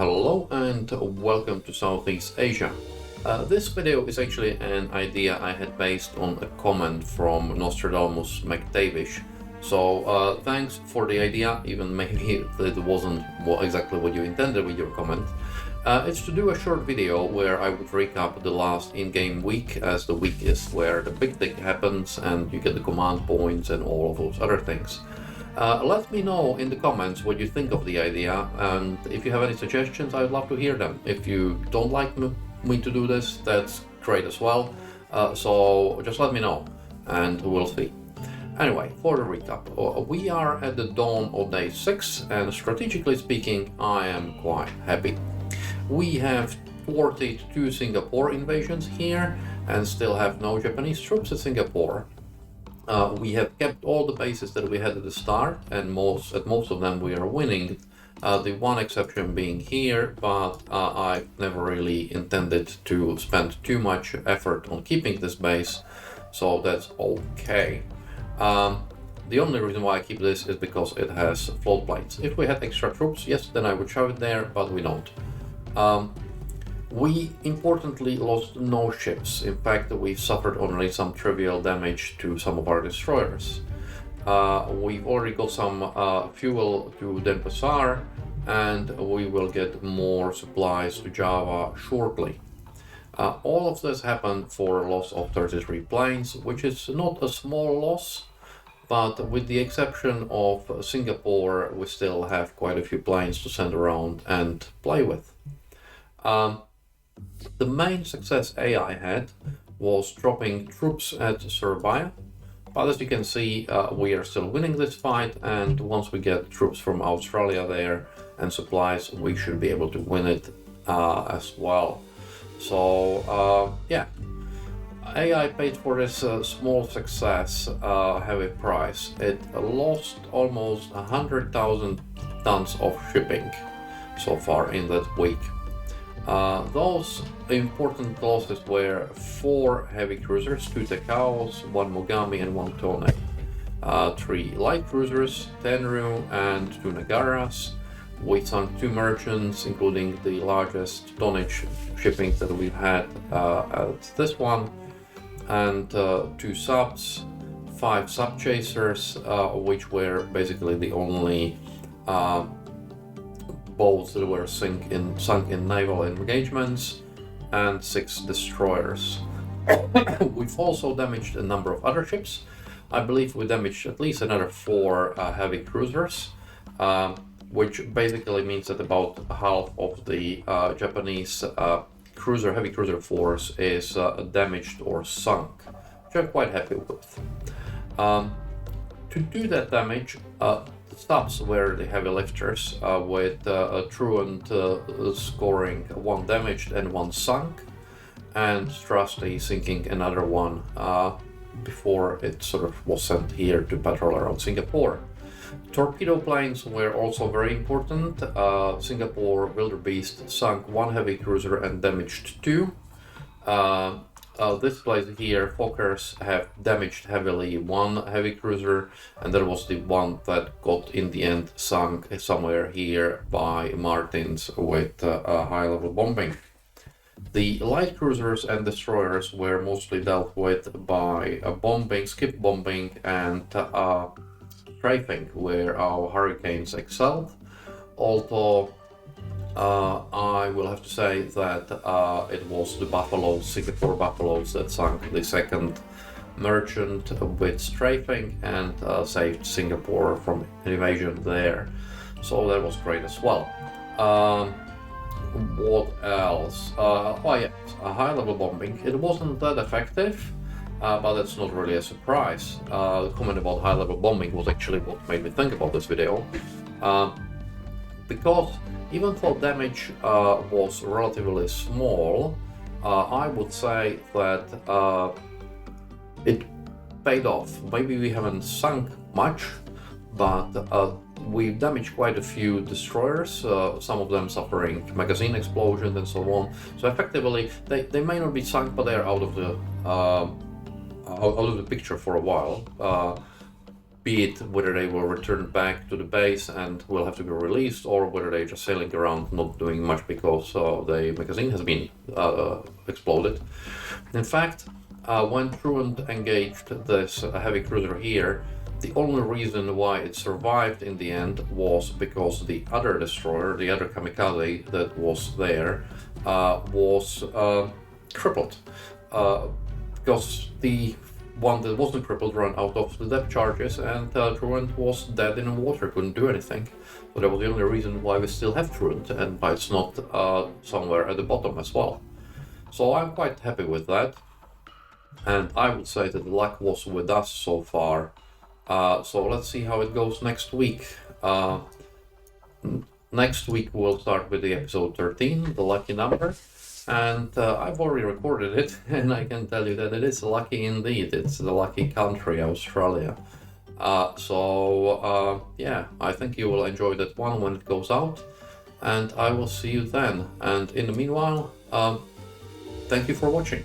Hello and welcome to Southeast Asia. This video is actually an idea I had based on a comment from Nostradamus McTavish. So thanks for the idea, even maybe it wasn't exactly what you intended with your comment. It's to do a short video where I would recap the last in-game week, as the week is where the big thing happens and you get the command points and all of those other things. Let me know in the comments what you think of the idea, and if you have any suggestions, I'd love to hear them. If you don't like me to do this, that's great as well. So just let me know and we'll see. Anyway, for the recap, we are at the dawn of day 6, and strategically speaking, I am quite happy. We have thwarted 2 Singapore invasions here and still have no Japanese troops at Singapore. We have kept all the bases that we had at the start, and at most of them we are winning. The one exception being here, but I never really intended to spend too much effort on keeping this base, so that's okay. The only reason why I keep this is because it has float plates. If we had extra troops, yes, then I would shove it there, but we don't. We importantly lost no ships. In fact, we suffered only some trivial damage to some of our destroyers. We've already got some fuel to Denpasar, and we will get more supplies to Java shortly. All of this happened for a loss of 33 planes, which is not a small loss, but with the exception of Singapore, we still have quite a few planes to send around and play with. The main success AI had was dropping troops at Surabaya, but as you can see, we are still winning this fight, and once we get troops from Australia there and supplies, we should be able to win it as well. So yeah, AI paid for this small success heavy price. It lost almost 100,000 tons of shipping so far in that week. Those important losses were 4 heavy cruisers, 2 Tekaos, 1 Mogami and 1 Tone, 3 light cruisers, 10 Ru and 2 Nagaras. We sunk 2 merchants, including the largest tonnage shipping that we've had at this one, and 2 subs, 5 sub chasers, which were basically the only boats that were sunk in naval engagements, and 6 destroyers. We've also damaged a number of other ships. I believe we damaged at least another 4 heavy cruisers, which basically means that about half of the Japanese heavy cruiser force is damaged or sunk, which I'm quite happy with. To do that damage, subs were the heavy lifters, with Truant scoring 1 damaged and 1 sunk, and Strasty sinking another one before it sort of was sent here to patrol around Singapore. Torpedo planes were also very important. Singapore Wildebeest sunk 1 heavy cruiser and damaged 2. This place here, Fokkers, have damaged heavily 1 heavy cruiser, and that was the one that got in the end sunk somewhere here by Martins with high-level bombing. The light cruisers and destroyers were mostly dealt with by bombing, skip bombing, and strafing, where our Hurricanes excelled. Although I will have to say that it was the Singapore Buffaloes, that sunk the 2nd merchant with strafing and saved Singapore from an invasion there. So that was great as well. What else? Oh yes, high-level bombing. It wasn't that effective, but that's not really a surprise. The comment about high-level bombing was actually what made me think about this video. Because even though damage was relatively small, I would say that it paid off. Maybe we haven't sunk much, but we've damaged quite a few destroyers, some of them suffering magazine explosions and so on. So effectively, they may not be sunk, but they're out of the picture for a while. be it whether they will return back to the base and will have to be released, or whether they're just sailing around not doing much because the magazine has been exploded. In fact, when Truant engaged this heavy cruiser here, the only reason why it survived in the end was because the other destroyer, the other kamikaze that was there, was crippled. Because the one that wasn't crippled ran out of the depth charges, and Truant was dead in the water, couldn't do anything. So that was the only reason why we still have Truant, and why it's not somewhere at the bottom as well. So I'm quite happy with that, and I would say that the luck was with us so far. So let's see how it goes next week. Next week we'll start with the episode 13, the lucky number. And I've already recorded it, and I can tell you that it is lucky indeed. It's the lucky country, Australia. Yeah, I think you will enjoy that one when it goes out, and I will see you then. And in the meanwhile, thank you for watching.